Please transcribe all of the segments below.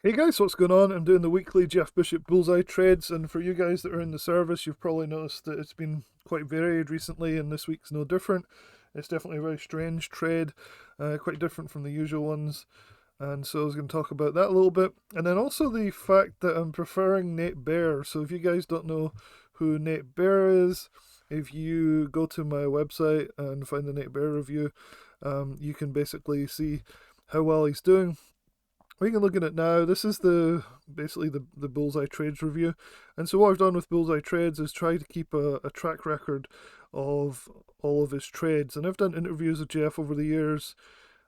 Hey guys, what's going on? I'm doing the weekly Jeff Bishop Bullseye trades, and for you guys that are in the service, you've probably noticed that it's been quite varied recently, and this week's no different. It's definitely a very strange trade, quite different from the usual ones, and so I was going to talk about that a little bit, and then also the fact that I'm preferring Nate Bear. So if you guys don't know who Nate Bear is, if you go to my website and find the Nate Bear review, you can basically see how well he's doing. We can look at it now. This is the basically the Bullseye Trades review. And so what I've done with Bullseye Trades is try to keep a track record of all of his trades. And I've done interviews with Jeff over the years.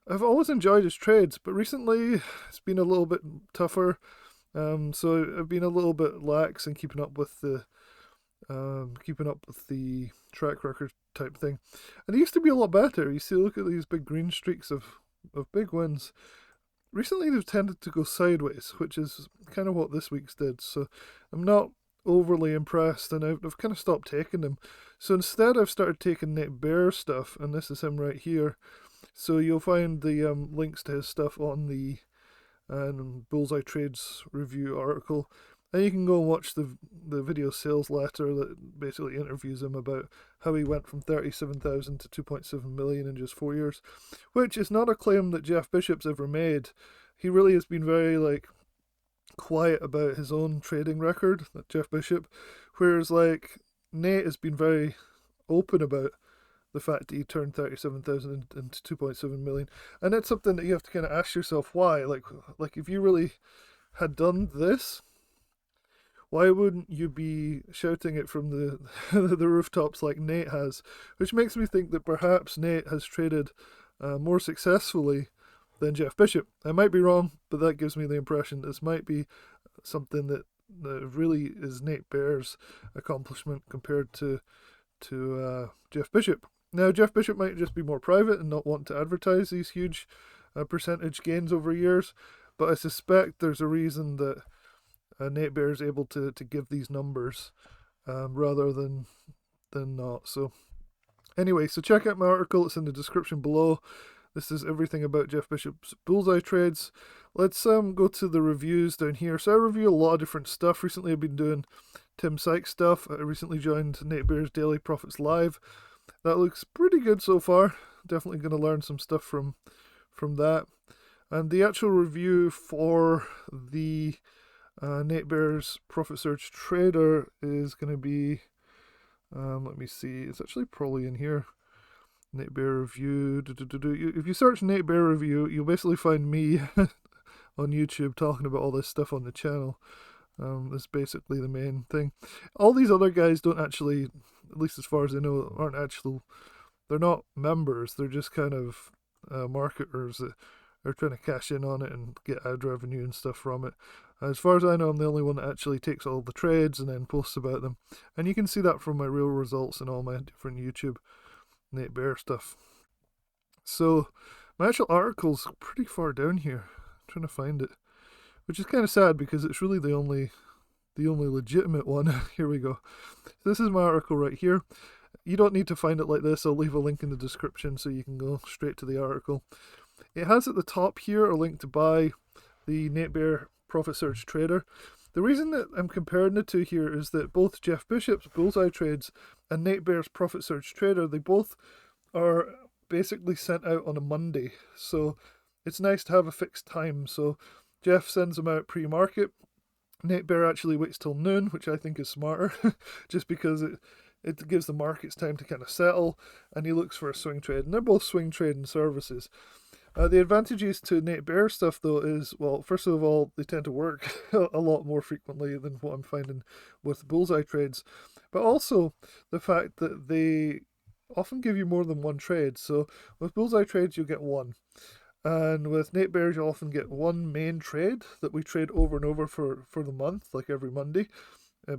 I've always enjoyed his trades, but recently it's been a little bit tougher. So I've been a little bit lax in keeping up with the track record type thing. And it used to be a lot better. You see, look at these big green streaks of big wins. Recently they've tended to go sideways, which is kind of what this week's did. So I'm not overly impressed, and I've kind of stopped taking them. So instead, I've started taking Nate Bear stuff, and this is him right here. So you'll find the links to his stuff on the Bullseye Trades review article. And you can go and watch the video sales letter that basically interviews him about how he went from 37,000 to 2.7 million in just 4 years, which is not a claim that Jeff Bishop's ever made. He really has been very quiet about his own trading record, that Jeff Bishop, whereas Nate has been very open about the fact that he turned 37,000 into 2.7 million, and it's something that you have to kind of ask yourself why. Like if you really had done this, why wouldn't you be shouting it from the the rooftops like Nate has? Which makes me think that perhaps Nate has traded more successfully than Jeff Bishop. I might be wrong, but that gives me the impression this might be something that really is Nate Bear's accomplishment compared to Jeff Bishop. Now, Jeff Bishop might just be more private and not want to advertise these huge percentage gains over years, but I suspect there's a reason that Nate Bear is able to give these numbers rather than not. So anyway, so check out my article. It's in the description below. This is everything about Jeff Bishop's Bullseye trades. Let's go to the reviews down here. So I review a lot of different stuff. Recently I've been doing Tim Sykes stuff. I recently joined Nate Bear's Daily Profits Live. That looks pretty good so far. Definitely going to learn some stuff from that. And the actual review for the Nate Bear's Profit Surge Trader is going to be, let me see, it's actually probably in here. Nate Bear Review. If you search Nate Bear Review, you'll basically find me on YouTube talking about all this stuff on the channel. That's basically the main thing. All these other guys don't actually, at least as far as I know, aren't actual. They're not members. They're just kind of marketers that are trying to cash in on it and get ad revenue and stuff from it. As far as I know, I'm the only one that actually takes all the trades and then posts about them. And you can see that from my real results and all my different YouTube Nate Bear stuff. So my actual article's pretty far down here. I'm trying to find it, which is kind of sad because it's really the only legitimate one. Here we go. This is my article right here. You don't need to find it like this. I'll leave a link in the description so you can go straight to the article. It has at the top here a link to buy the Nate Bear Profit Surge Trader. The reason that I'm comparing the two here is that both Jeff Bishop's Bullseye Trades and Nate Bear's Profit Surge Trader, they both are basically sent out on a Monday. So it's nice to have a fixed time. So Jeff sends them out pre-market. Nate Bear actually waits till noon, which I think is smarter, just because it gives the markets time to kind of settle, and he looks for a swing trade. And they're both swing trading services. The advantages to Nate Bear stuff, though, is, well, first of all, they tend to work a lot more frequently than what I'm finding with Bullseye trades. But also the fact that they often give you more than one trade. So with Bullseye trades, you'll get one. And with Nate Bears, you'll often get one main trade that we trade over and over for the month, like every Monday.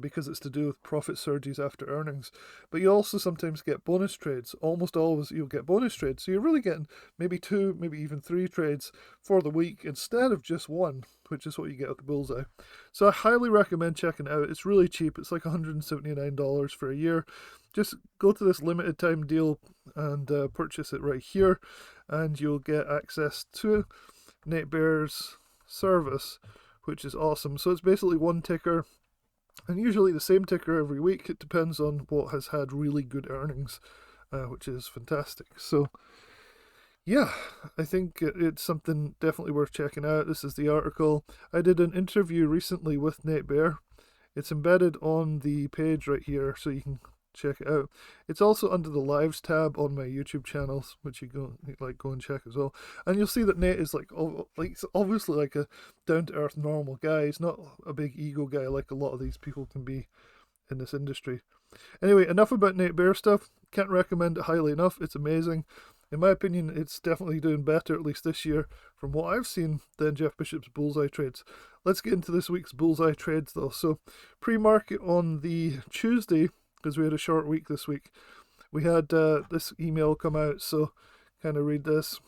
Because it's to do with profit surges after earnings. But you also sometimes get bonus trades. Almost always you'll get bonus trades. So you're really getting maybe two, maybe even three trades for the week instead of just one, which is what you get at the Bullseye. So I highly recommend checking it out. It's really cheap. It's like $179 for a year. Just go to this limited time deal and purchase it right here, and you'll get access to Nate Bear's service which is awesome. So it's basically one ticker, and usually the same ticker every week. It depends on what has had really good earnings, which is fantastic. So yeah, I think it's something definitely worth checking out. This is the article. I did an interview recently with Nate Bear. It's embedded on the page right here, so you can check it out. It's also under the lives tab on my YouTube channels, which you go and check as well. And you'll see that Nate is he's obviously like a down to earth normal guy. He's not a big ego guy like a lot of these people can be in this industry. Anyway, enough about Nate Bear stuff. Can't recommend it highly enough. It's amazing. In my opinion, it's definitely doing better, at least this year, from what I've seen, than Jeff Bishop's Bullseye trades. Let's get into this week's Bullseye trades, though. So, pre-market on the Tuesday, because we had a short week this week, we had this email come out, so kind of read this.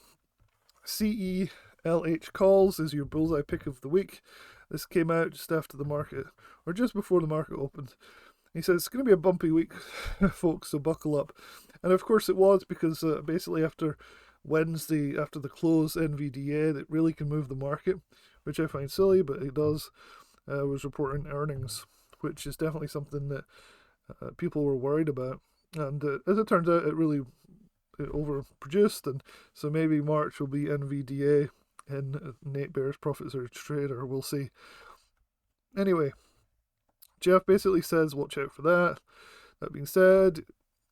CELH calls is your Bullseye pick of the week. This came out just after the market, or just before the market opened. He says it's going to be a bumpy week, folks, so buckle up. And of course it was, because basically after Wednesday, after the close NVDA, that really can move the market, which I find silly, but it does, was reporting earnings, which is definitely something that people were worried about. And as it turns out, it overproduced, and so maybe March will be NVDA in Nate Bear's Profit Surge Trader, we'll see. Anyway, Jeff basically says watch out for that. That being said,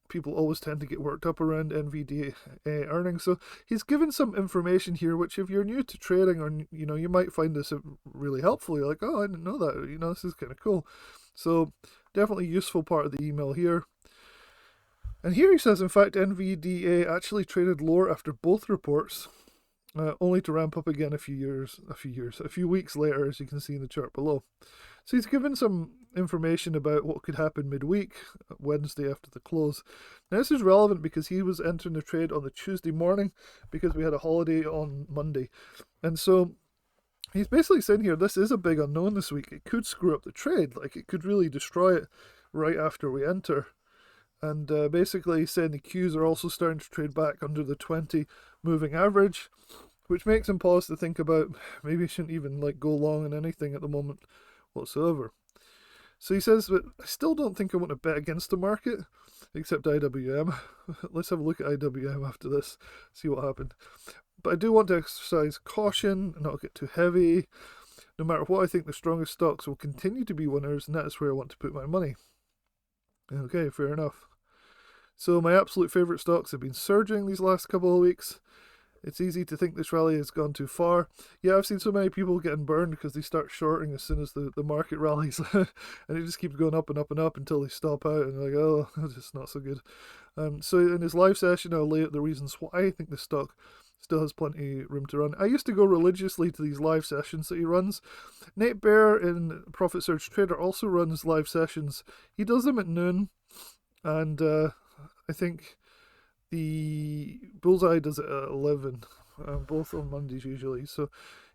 people always tend to get worked up around NVDA earnings, so he's given some information here which, if you're new to trading, or you might find this really helpful. You're like, oh, I didn't know that, this is kind of cool. So definitely useful part of the email here. And here he says, in fact, NVDA actually traded lower after both reports, only to ramp up again a few weeks later, as you can see in the chart below. So he's given some information about what could happen midweek, Wednesday after the close. Now this is relevant because he was entering the trade on the Tuesday morning, because we had a holiday on Monday. And so he's basically saying here, this is a big unknown this week. It could screw up the trade, like it could really destroy it right after we enter. And basically he's saying the Qs are also starting to trade back under the 20 moving average, which makes him pause to think about maybe he shouldn't even go long on anything at the moment whatsoever. So he says, but I still don't think I want to bet against the market, except IWM. Let's have a look at IWM after this, see what happened. But I do want to exercise caution and not get too heavy. No matter what, I think the strongest stocks will continue to be winners, and that is where I want to put my money. Okay, fair enough. So my absolute favourite stocks have been surging these last couple of weeks. It's easy to think this rally has gone too far. Yeah, I've seen so many people getting burned because they start shorting as soon as the market rallies. And it just keeps going up and up and up until they stop out and they're like, oh, that's just not so good. So in his live session, I'll lay out the reasons why I think this stock still has plenty of room to run. I used to go religiously to these live sessions that he runs. Nate Bear in Profit Surge Trader also runs live sessions. He does them at noon, and I think the Bullseye does it at 11, both on Mondays usually. So,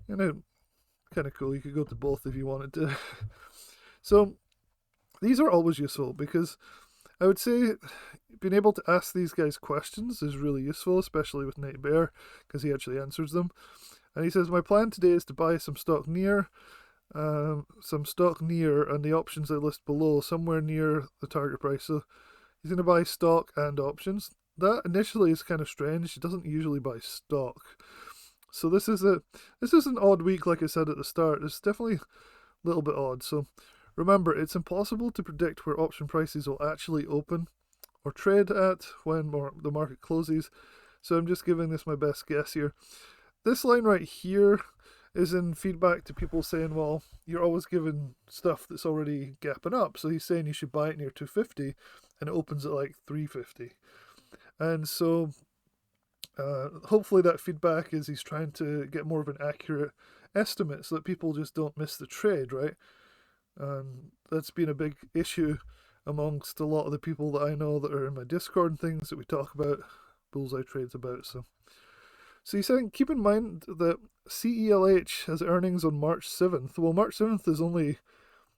kind of cool. You could go to both if you wanted to. So, these are always useful because I would say being able to ask these guys questions is really useful, especially with Nate Bear, because he actually answers them. And he says, my plan today is to buy some stock near, and the options I list below, somewhere near the target price. So he's going to buy stock and options. That initially is kind of strange. He doesn't usually buy stock. So this is an odd week, like I said at the start. It's definitely a little bit odd. So remember, it's impossible to predict where option prices will actually open or trade at when the market closes. So I'm just giving this my best guess here. This line right here is in feedback to people saying, well, you're always given stuff that's already gapping up. So he's saying you should buy it near 250 and it opens at like 350. And so hopefully that feedback is he's trying to get more of an accurate estimate so that people just don't miss the trade, right? That's been a big issue amongst a lot of the people that I know that are in my Discord and things that we talk about Bullseye trades about. So he's saying, keep in mind that CELH has earnings on March 7th. Well, March 7th is only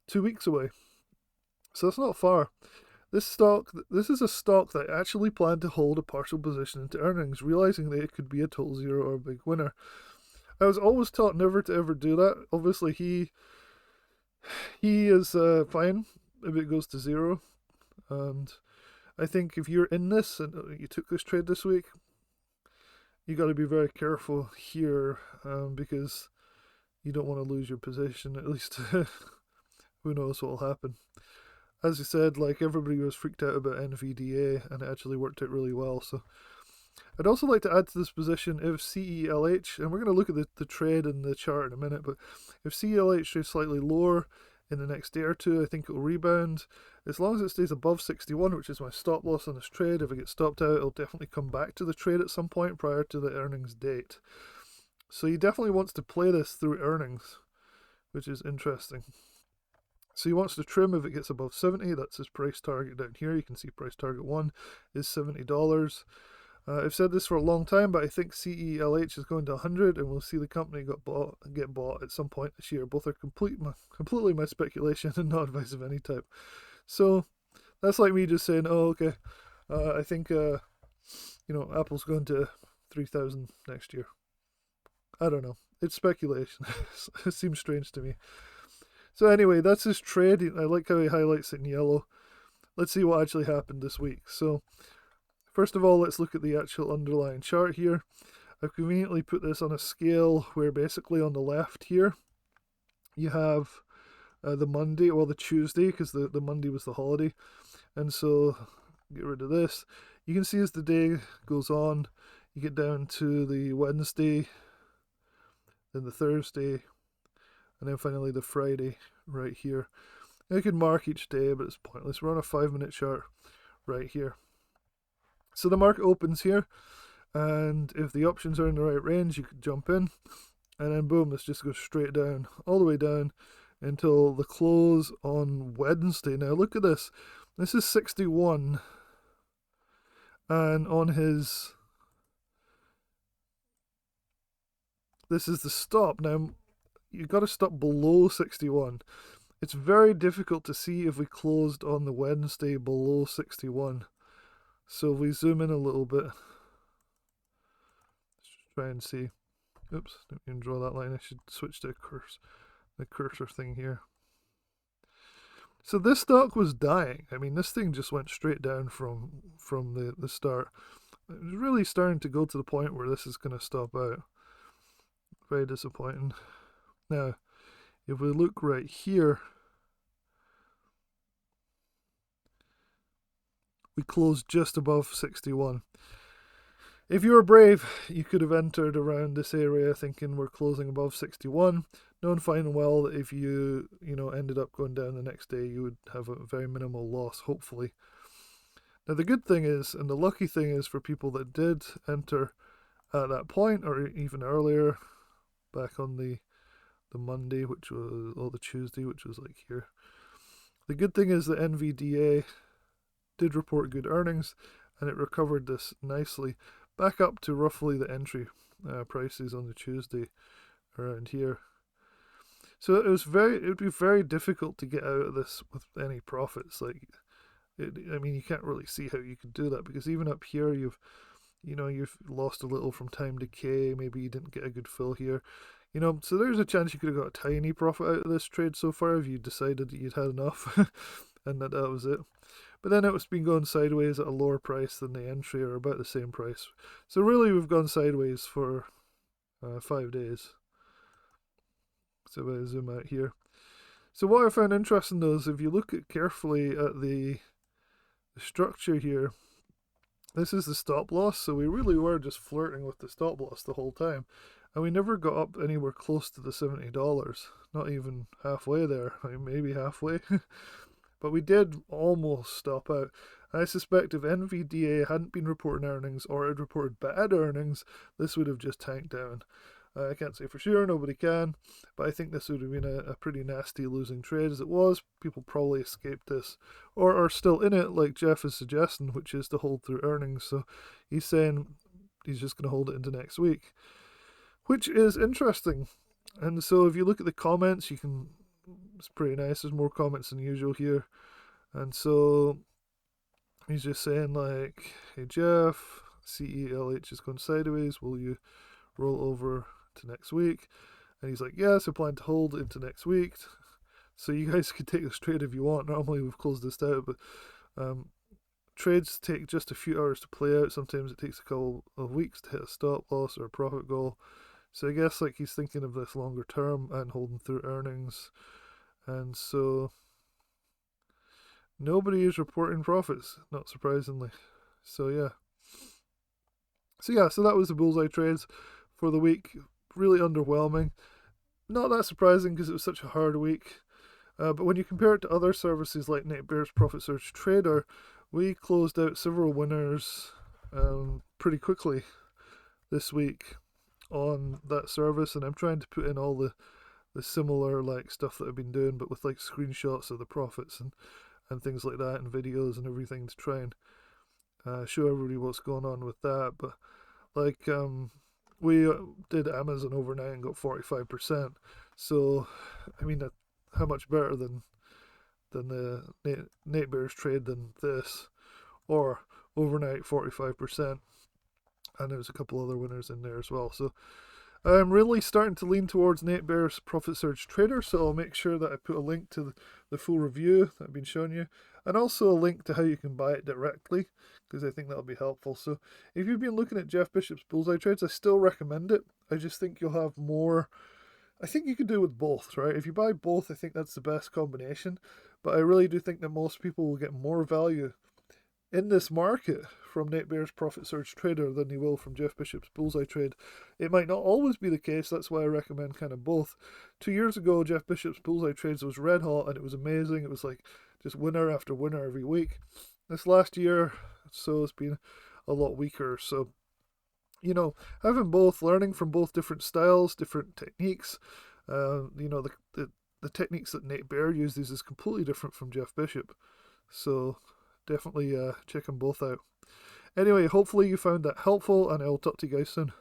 2 weeks away, so it's not far. This is a stock that I actually planned to hold a partial position into earnings, realizing that it could be a total zero or a big winner. I was always taught never to ever do that. Obviously, he is fine if it goes to zero, and I think if you're in this and you took this trade this week, you got to be very careful here, because you don't want to lose your position. At least, who knows what will happen. As you said, like everybody was freaked out about NVDA, and it actually worked out really well. So I'd also like to add to this position if CELH, and we're going to look at the trade in the chart in a minute, but if CELH trades slightly lower in the next day or two, I think it'll rebound. As long as it stays above 61, which is my stop loss on this trade, if it gets stopped out, it'll definitely come back to the trade at some point prior to the earnings date. So he definitely wants to play this through earnings, which is interesting. So he wants to trim if it gets above 70. That's his price target down here. You can see price target 1 is $70. I've said this for a long time, but I think CELH is going to 100, and we'll see the company get bought at some point this year. Both are completely my speculation and not advice of any type. So that's like me just saying, oh, okay, I think Apple's going to 3,000 next year. I don't know. It's speculation. It seems strange to me. So anyway, that's his trade. I like how he highlights it in yellow. Let's see what actually happened this week. So first of all, let's look at the actual underlying chart here. I've conveniently put this on a scale where basically on the left here, you have the Monday, well the Tuesday, because the Monday was the holiday. And so, get rid of this. You can see as the day goes on, you get down to the Wednesday, then the Thursday, and then finally the Friday right here. Now you can mark each day, but it's pointless. We're on a 5-minute chart right here. So the market opens here, and if the options are in the right range, you could jump in, and then boom, this just goes straight down, all the way down until the close on Wednesday. Now look at this. This is 61, and on his, this is the stop. Now you've got to stop below 61. It's very difficult to see if we closed on the Wednesday below 61. So if we zoom in a little bit, let's try and see. Oops, didn't even draw that line. I should switch to the cursor thing here. So this stock was dying. I mean, this thing just went straight down from the start. It was really starting to go to the point where this is going to stop out. Very disappointing. Now, if we look right here, we closed just above 61. If you were brave, you could have entered around this area thinking we're closing above 61, knowing fine and well that if you ended up going down the next day, you would have a very minimal loss, hopefully. Now the good thing is, and the lucky thing is for people that did enter at that point, or even earlier, back on the Monday, which was, or the Tuesday, which was like here. The good thing is that NVDA did report good earnings, and it recovered this nicely back up to roughly the entry prices on the Tuesday around here. So it would be very difficult to get out of this with any profits. I mean, you can't really see how you could do that, because even up here you've lost a little from time decay. Maybe you didn't get a good fill here. So there's a chance you could have got a tiny profit out of this trade so far if you decided that you'd had enough and that was it. But then it's been going sideways at a lower price than the entry, or about the same price. So really we've gone sideways for 5 days. So if I zoom out here. So what I found interesting though is if you look carefully at the structure here, this is the stop loss. So we really were just flirting with the stop loss the whole time. And we never got up anywhere close to the $70. Not even halfway there. I mean, maybe halfway. But we did almost stop out. And I suspect if NVDA hadn't been reporting earnings, or had reported bad earnings, this would have just tanked down. I can't say for sure, nobody can, but I think this would have been a pretty nasty losing trade as it was. People probably escaped this, or are still in it, like Jeff is suggesting, which is to hold through earnings. So he's saying he's just going to hold it into next week, which is interesting. And so if you look at the comments, it's pretty nice. There's more comments than usual here. And so he's just saying like, hey Jeff, CELH is going sideways. Will you roll over to next week. And he's like, yes, I plan to hold into next week. So you guys can take this trade if you want. Normally we've closed this out, but trades take just a few hours to play out. Sometimes it takes a couple of weeks to hit a stop loss or a profit goal. So I guess like he's thinking of this longer term and holding through earnings. And so nobody is reporting profits, not surprisingly. So yeah. So that was the Bullseye trades for the week. Really underwhelming. Not that surprising because it was such a hard week. But when you compare it to other services like NetBear's Profit Surge Trader, we closed out several winners pretty quickly this week on that service, and I'm trying to put in all the similar like stuff that I've been doing, but with like screenshots of the profits and things like that, and videos and everything to try and show everybody what's going on with that. But like we did Amazon overnight and got 45%. So I mean, how much better than the NetBear's trade than this, or overnight 45%, and there was a couple other winners in there as well. So I'm really starting to lean towards NetBear's Profit Surge Trader, so I'll make sure that I put a link to the full review that I've been showing you, and also a link to how you can buy it directly, because I think that'll be helpful. So if you've been looking at Jeff Bishop's Bullseye trades, I still recommend it. I just think you'll have more. I think you can do with both, right? If you buy both, I think that's the best combination. But I really do think that most people will get more value in this market from NetBear's Profit Surge Trader than they will from Jeff Bishop's Bullseye trade. It might not always be the case. That's why I recommend kind of both. 2 years ago, Jeff Bishop's Bullseye trades was red hot and it was amazing. It was like just winner after winner every week. This last year, so it's been a lot weaker. So having both, learning from both different styles, different techniques. The techniques that NetBear uses is completely different from Jeff Bishop. So definitely check them both out. Anyway, hopefully you found that helpful, and I'll talk to you guys soon.